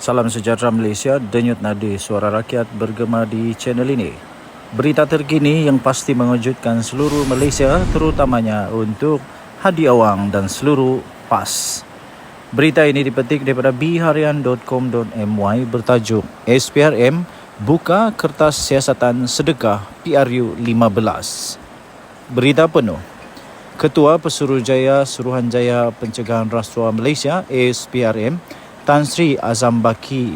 Salam sejahtera Malaysia, denyut nadi suara rakyat bergema di channel ini. Berita terkini yang pasti mengejutkan seluruh Malaysia, terutamanya untuk Hadi Awang dan seluruh PAS. Berita ini dipetik daripada bharian.com.my bertajuk SPRM buka kertas siasatan sedekah PRU 15. Berita penuh. Ketua Pesuruhjaya Suruhanjaya Pencegahan Rasuah Malaysia SPRM Tan Sri Azam Baki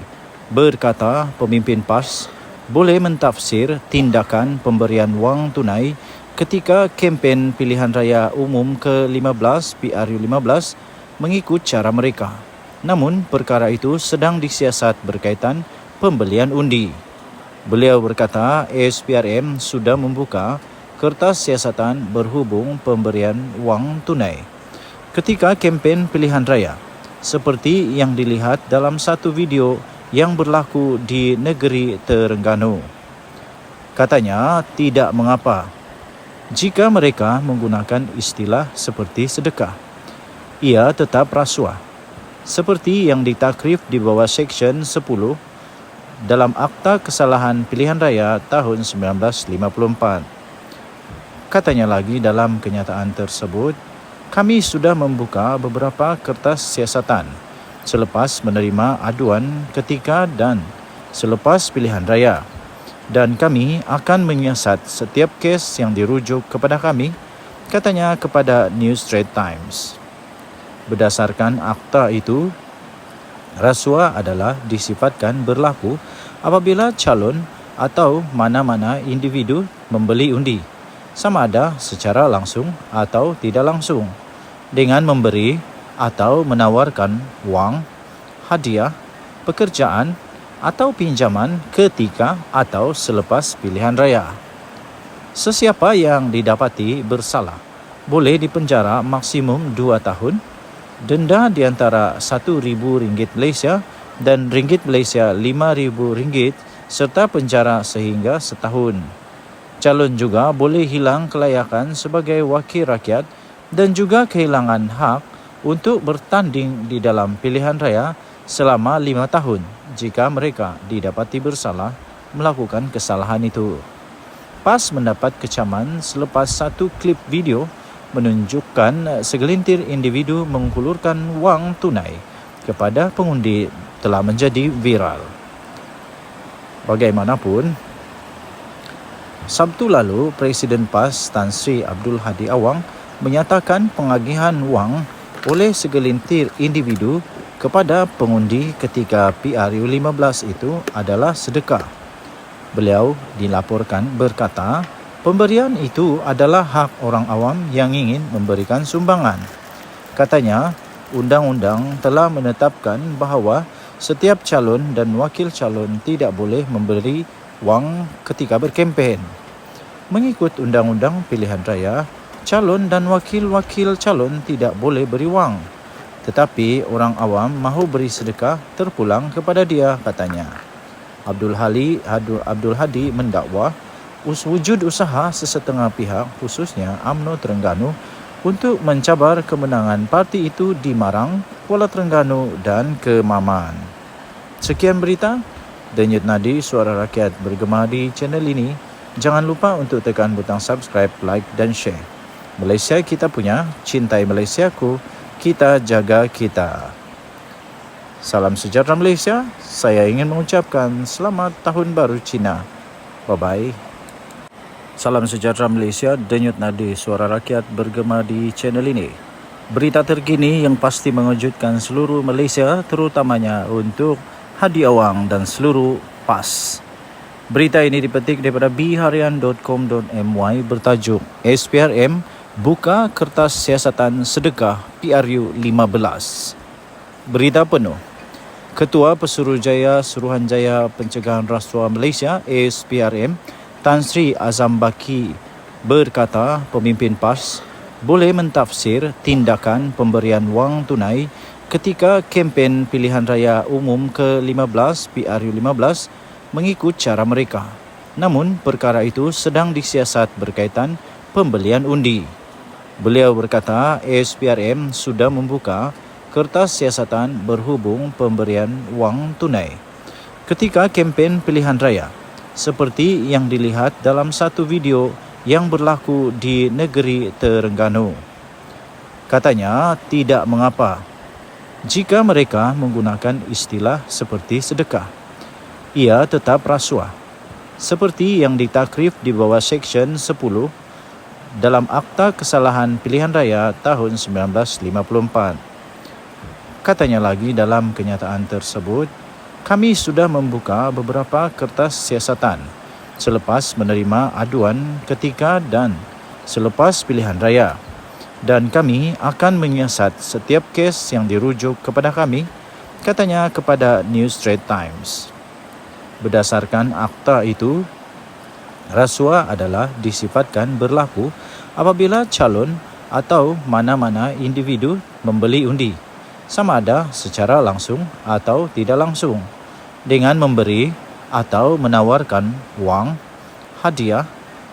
berkata pemimpin PAS boleh mentafsir tindakan pemberian wang tunai ketika kempen pilihan raya umum ke-15 PRU 15 mengikut cara mereka. Namun perkara itu sedang disiasat berkaitan pembelian undi. Beliau berkata SPRM sudah membuka kertas siasatan berhubung pemberian wang tunai ketika kempen pilihan raya, seperti yang dilihat dalam satu video yang berlaku di negeri Terengganu. Katanya tidak mengapa jika mereka menggunakan istilah seperti sedekah. Ia tetap rasuah, seperti yang ditakrif di bawah Seksyen 10 dalam Akta Kesalahan Pilihan Raya tahun 1954. Katanya lagi dalam kenyataan tersebut, kami sudah membuka beberapa kertas siasatan selepas menerima aduan ketika dan selepas pilihan raya, dan kami akan menyiasat setiap kes yang dirujuk kepada kami, katanya kepada New Straits Times. Berdasarkan akta itu, rasuah adalah disifatkan berlaku apabila calon atau mana-mana individu membeli undi, sama ada secara langsung atau tidak langsung, dengan memberi atau menawarkan wang, hadiah, pekerjaan atau pinjaman ketika atau selepas pilihan raya. Sesiapa yang didapati bersalah boleh dipenjara maksimum 2 tahun, denda di antara RM1,000 Malaysia dan ringgit Malaysia RM5,000 serta penjara sehingga setahun. Calon juga boleh hilang kelayakan sebagai wakil rakyat dan juga kehilangan hak untuk bertanding di dalam pilihan raya selama 5 tahun jika mereka didapati bersalah melakukan kesalahan itu. PAS mendapat kecaman selepas satu klip video menunjukkan segelintir individu menghulurkan wang tunai kepada pengundi telah menjadi viral. Bagaimanapun, Sabtu lalu, Presiden PAS Tan Sri Abdul Hadi Awang menyatakan pengagihan wang oleh segelintir individu kepada pengundi ketika PRU 15 itu adalah sedekah. Beliau dilaporkan berkata, pemberian itu adalah hak orang awam yang ingin memberikan sumbangan. Katanya, undang-undang telah menetapkan bahawa setiap calon dan wakil calon tidak boleh memberi wang ketika berkempen. Mengikut Undang-Undang Pilihan Raya, calon dan wakil-wakil calon tidak boleh beri wang. Tetapi orang awam mahu beri sedekah terpulang kepada dia, katanya. Abdul Hadi mendakwa wujud usaha sesetengah pihak, khususnya UMNO Terengganu, untuk mencabar kemenangan parti itu di Marang, Kuala Terengganu dan Kemaman. Sekian berita. Denyut nadi suara rakyat bergema di channel ini. Jangan lupa untuk tekan butang subscribe, like dan share. Malaysia kita punya, cintai Malaysiaku, kita jaga kita. Salam sejahtera Malaysia. Saya ingin mengucapkan selamat tahun baru Cina. Bye-bye. Salam sejahtera Malaysia, denyut nadi suara rakyat bergema di channel ini. Berita terkini yang pasti mengejutkan seluruh Malaysia, terutamanya untuk Hadi Awang dan seluruh PAS. Berita ini dipetik daripada bharian.com.my bertajuk SPRM buka kertas siasatan sedekah PRU 15. Berita penuh. Ketua Pesuruhjaya Suruhanjaya Pencegahan Rasuah Malaysia SPRM Tan Sri Azam Baki berkata pemimpin PAS boleh mentafsir tindakan pemberian wang tunai ketika kempen pilihan raya umum ke-15 PRU 15 mengikut cara mereka. Namun perkara itu sedang disiasat berkaitan pembelian undi. Beliau berkata SPRM sudah membuka kertas siasatan berhubung pemberian wang tunai ketika kempen pilihan raya, seperti yang dilihat dalam satu video yang berlaku di negeri Terengganu. Katanya tidak mengapa jika mereka menggunakan istilah seperti sedekah. Ia tetap rasuah, seperti yang ditakrif di bawah Seksyen 10 dalam Akta Kesalahan Pilihan Raya tahun 1954. Katanya lagi dalam kenyataan tersebut, kami sudah membuka beberapa kertas siasatan selepas menerima aduan ketika dan selepas pilihan raya, dan kami akan menyiasat setiap kes yang dirujuk kepada kami, katanya kepada New Straits Times. Berdasarkan akta itu, rasuah adalah disifatkan berlaku apabila calon atau mana-mana individu membeli undi, sama ada secara langsung atau tidak langsung, dengan memberi atau menawarkan wang, hadiah,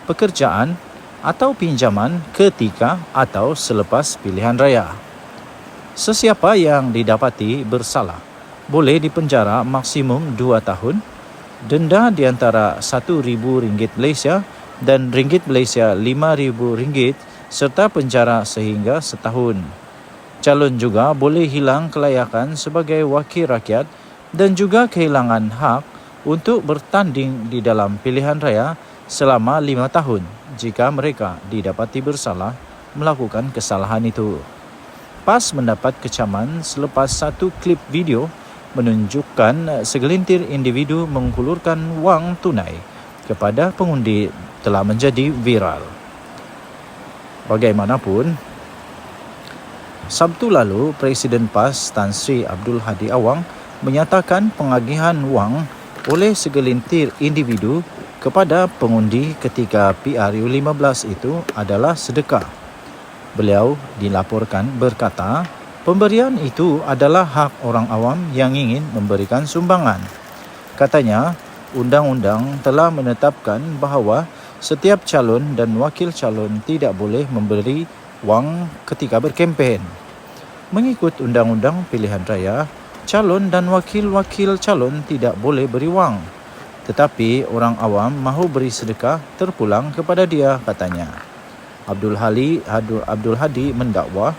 pekerjaan atau pinjaman ketika atau selepas pilihan raya. Sesiapa yang didapati bersalah boleh dipenjara maksimum 2 tahun, denda di antara RM1,000 Malaysia dan ringgit Malaysia RM5,000 serta penjara sehingga setahun. Calon juga boleh hilang kelayakan sebagai wakil rakyat dan juga kehilangan hak untuk bertanding di dalam pilihan raya selama 5 tahun jika mereka didapati bersalah melakukan kesalahan itu. PAS mendapat kecaman selepas satu klip video menunjukkan segelintir individu menghulurkan wang tunai kepada pengundi telah menjadi viral. Bagaimanapun, Sabtu lalu Presiden PAS Tan Sri Abdul Hadi Awang menyatakan pengagihan wang oleh segelintir individu kepada pengundi ketika PRU15 itu adalah sedekah. Beliau dilaporkan berkata, pemberian itu adalah hak orang awam yang ingin memberikan sumbangan. Katanya, undang-undang telah menetapkan bahawa setiap calon dan wakil calon tidak boleh memberi wang ketika berkempen. Mengikut Undang-Undang Pilihan Raya, calon dan wakil-wakil calon tidak boleh beri wang. Tetapi orang awam mahu beri sedekah terpulang kepada dia, katanya. Abdul Hadi mendakwa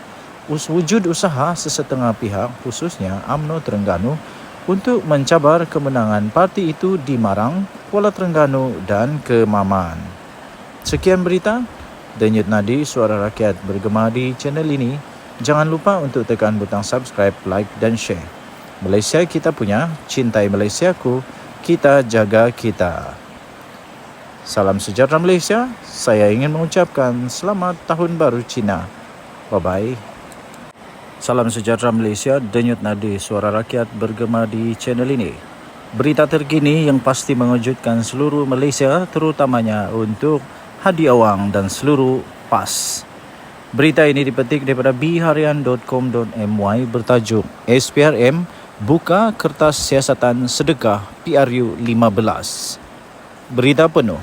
wujud usaha sesetengah pihak, khususnya UMNO Terengganu, untuk mencabar kemenangan parti itu di Marang, Kuala Terengganu dan Kemaman. Sekian berita. Denyut nadi suara rakyat bergema di channel ini. Jangan lupa untuk tekan butang subscribe, like dan share. Malaysia kita punya, cintai Malaysiaku, kita jaga kita. Salam sejahtera Malaysia. Saya ingin mengucapkan selamat tahun baru Cina. Bye-bye. Salam sejahtera Malaysia, denyut nadi suara rakyat bergema di channel ini. Berita terkini yang pasti mengejutkan seluruh Malaysia, terutamanya untuk Hadi Awang dan seluruh PAS. Berita ini dipetik daripada bharian.com.my bertajuk SPRM buka kertas siasatan sedekah PRU15. Berita penuh.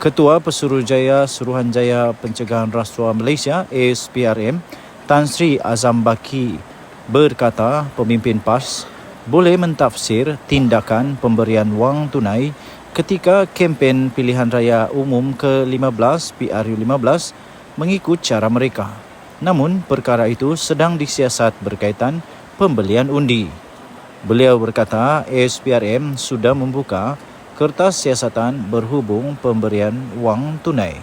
Ketua Pesuruhjaya Suruhanjaya Pencegahan Rasuah Malaysia SPRM Tan Sri Azam Baki berkata pemimpin PAS boleh mentafsir tindakan pemberian wang tunai ketika kempen pilihan raya umum ke-15 PRU15 mengikut cara mereka. Namun perkara itu sedang disiasat berkaitan pembelian undi. Beliau berkata SPRM sudah membuka kertas siasatan berhubung pemberian wang tunai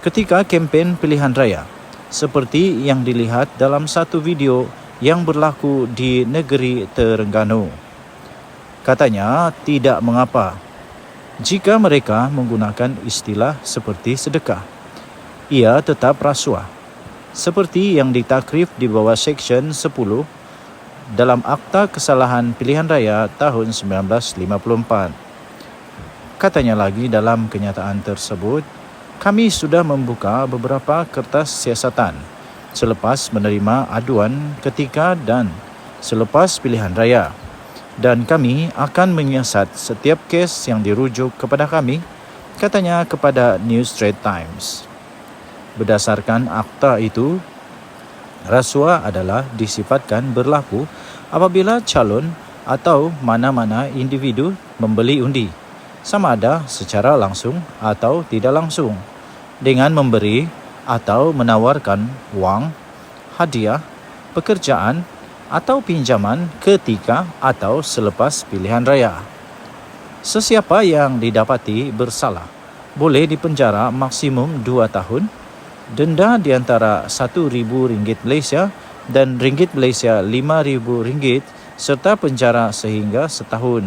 ketika kempen pilihan raya, seperti yang dilihat dalam satu video yang berlaku di negeri Terengganu. Katanya tidak mengapa jika mereka menggunakan istilah seperti sedekah. Ia tetap rasuah, seperti yang ditakrif di bawah Seksyen 10 dalam Akta Kesalahan Pilihan Raya tahun 1954. Katanya lagi dalam kenyataan tersebut, kami sudah membuka beberapa kertas siasatan selepas menerima aduan ketika dan selepas pilihan raya, dan kami akan menyiasat setiap kes yang dirujuk kepada kami, katanya kepada New Straits Times. Berdasarkan akta itu, Rasuah adalah disifatkan berlaku apabila calon atau mana-mana individu membeli undi, sama ada secara langsung atau tidak langsung, dengan memberi atau menawarkan wang, hadiah, pekerjaan atau pinjaman ketika atau selepas pilihan raya. Sesiapa yang didapati bersalah boleh dipenjara maksimum 2 tahun, denda di antara RM1,000 Malaysia dan ringgit Malaysia RM5,000 serta penjara sehingga setahun.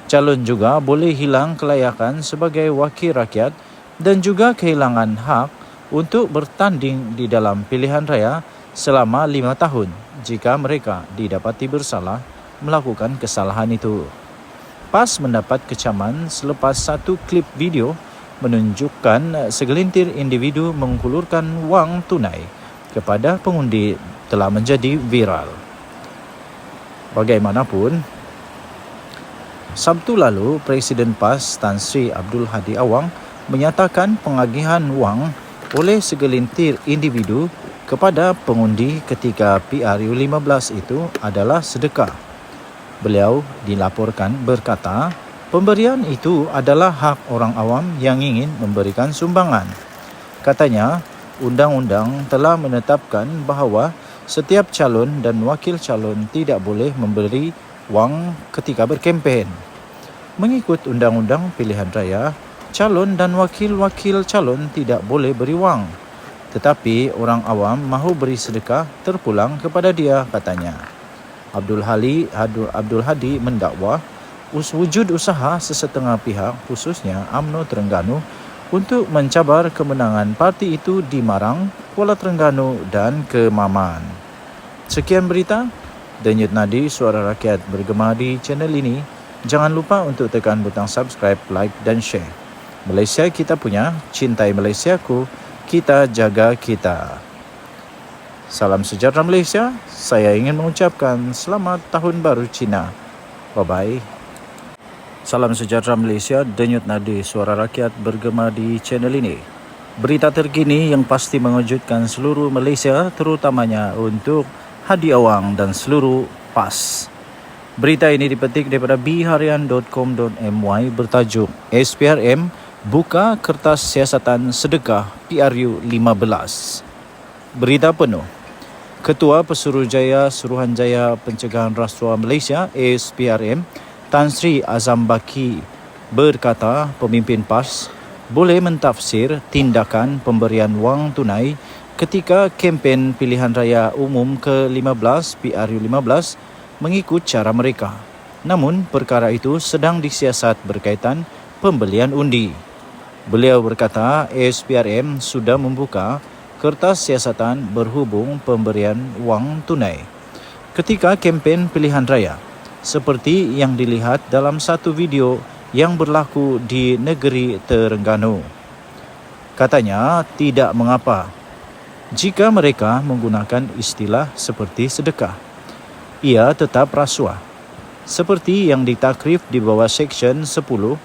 Calon juga boleh hilang kelayakan sebagai wakil rakyat dan juga kehilangan hak untuk bertanding di dalam pilihan raya selama 5 tahun jika mereka didapati bersalah melakukan kesalahan itu. PAS mendapat kecaman selepas satu klip video menunjukkan segelintir individu menghulurkan wang tunai kepada pengundi telah menjadi viral. Bagaimanapun, Sabtu lalu Presiden PAS Tan Sri Abdul Hadi Awang menyatakan pengagihan wang oleh segelintir individu kepada pengundi ketika PRU15 itu adalah sedekah. Beliau dilaporkan berkata, pemberian itu adalah hak orang awam yang ingin memberikan sumbangan. Katanya, undang-undang telah menetapkan bahawa setiap calon dan wakil calon tidak boleh memberi wang ketika berkempen. Mengikut undang-undang pilihan raya, calon dan wakil-wakil calon tidak boleh beri wang. Tetapi orang awam mahu beri sedekah terpulang kepada dia, katanya. Abdul Hadi mendakwa wujud usaha sesetengah pihak khususnya UMNO Terengganu untuk mencabar kemenangan parti itu di Marang, Kuala Terengganu dan Kemaman. Sekian berita, Denyut Nadi Suara Rakyat bergema di channel ini. Jangan lupa untuk tekan butang subscribe, like dan share. Malaysia kita punya, cintai Malaysiaku, kita jaga kita. Salam sejahtera Malaysia. Saya ingin mengucapkan selamat tahun baru Cina. Bye-bye. Salam sejahtera Malaysia, Denyut Nadi Suara Rakyat bergema di channel ini. Berita terkini yang pasti mengejutkan seluruh Malaysia, terutamanya untuk Hadi Awang dan seluruh PAS. Berita ini dipetik daripada bharian.com.my bertajuk SPRM buka kertas siasatan sedekah PRU 15. Berita penuh. Ketua Pesuruhjaya Suruhanjaya Pencegahan Rasuah Malaysia SPRM Tan Sri Azam Baki berkata pemimpin PAS boleh mentafsir tindakan pemberian wang tunai ketika kempen pilihan raya umum ke-15 PRU15 mengikut cara mereka. Namun perkara itu sedang disiasat berkaitan pembelian undi. Beliau berkata SPRM sudah membuka kertas siasatan berhubung pemberian wang tunai ketika kempen pilihan raya, seperti yang dilihat dalam satu video yang berlaku di negeri Terengganu. Katanya tidak mengapa jika mereka menggunakan istilah seperti sedekah. Ia tetap rasuah, seperti yang ditakrif di bawah Seksyen 10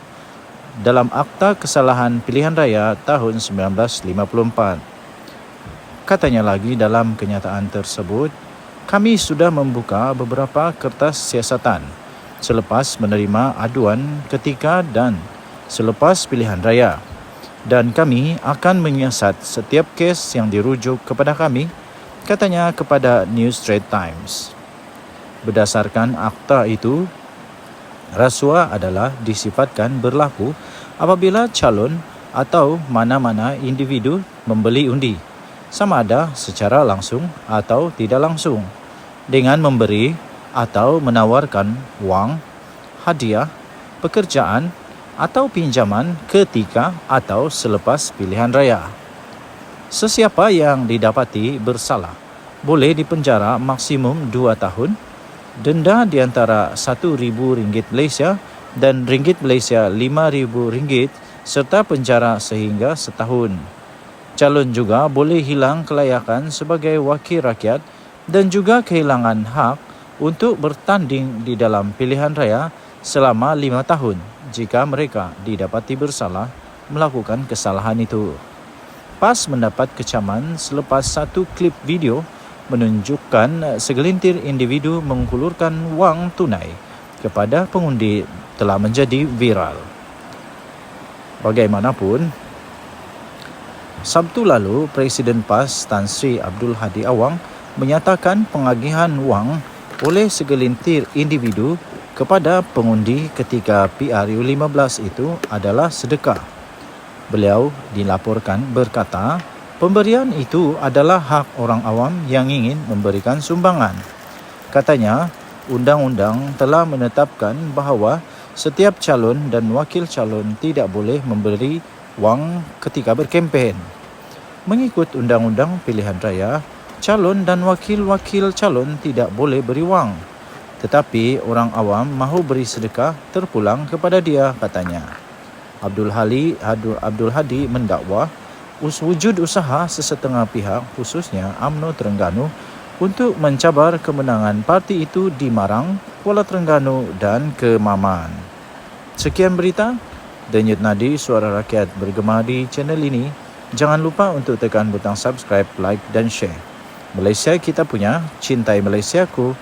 dalam Akta Kesalahan Pilihan Raya tahun 1954. Katanya lagi dalam kenyataan tersebut, kami sudah membuka beberapa kertas siasatan selepas menerima aduan ketika dan selepas pilihan raya, dan kami akan menyiasat setiap kes yang dirujuk kepada kami, katanya kepada New Straits Times. Berdasarkan akta itu, rasuah adalah disifatkan berlaku apabila calon atau mana-mana individu membeli undi, sama ada secara langsung atau tidak langsung, dengan memberi atau menawarkan wang, hadiah, pekerjaan atau pinjaman ketika atau selepas pilihan raya. Sesiapa yang didapati bersalah boleh dipenjara maksimum 2 tahun, denda di antara RM1,000 Malaysia dan ringgit Malaysia RM5,000 serta penjara sehingga setahun. Calon juga boleh hilang kelayakan sebagai wakil rakyat dan juga kehilangan hak untuk bertanding di dalam pilihan raya selama 5 tahun jika mereka didapati bersalah melakukan kesalahan itu. PAS mendapat kecaman selepas satu klip video menunjukkan segelintir individu menghulurkan wang tunai kepada pengundi telah menjadi viral. Bagaimanapun, Sabtu lalu Presiden PAS Tan Sri Abdul Hadi Awang menyatakan pengagihan wang oleh segelintir individu kepada pengundi ketika PRU15 itu adalah sedekah. Beliau dilaporkan berkata, pemberian itu adalah hak orang awam yang ingin memberikan sumbangan. Katanya, undang-undang telah menetapkan bahawa setiap calon dan wakil calon tidak boleh memberi wang ketika berkempen. Mengikut Undang-Undang Pilihan Raya, calon dan wakil-wakil calon tidak boleh beri wang. Tetapi orang awam mahu beri sedekah terpulang kepada dia, katanya. Abdul Hadi mendakwa wujud usaha sesetengah pihak khususnya UMNO Terengganu untuk mencabar kemenangan parti itu di Marang, Kuala Terengganu dan Kemaman. Sekian berita, Denyut Nadi Suara Rakyat bergema di channel ini. Jangan lupa untuk tekan butang subscribe, like dan share. Malaysia kita punya, cintai Malaysiaku.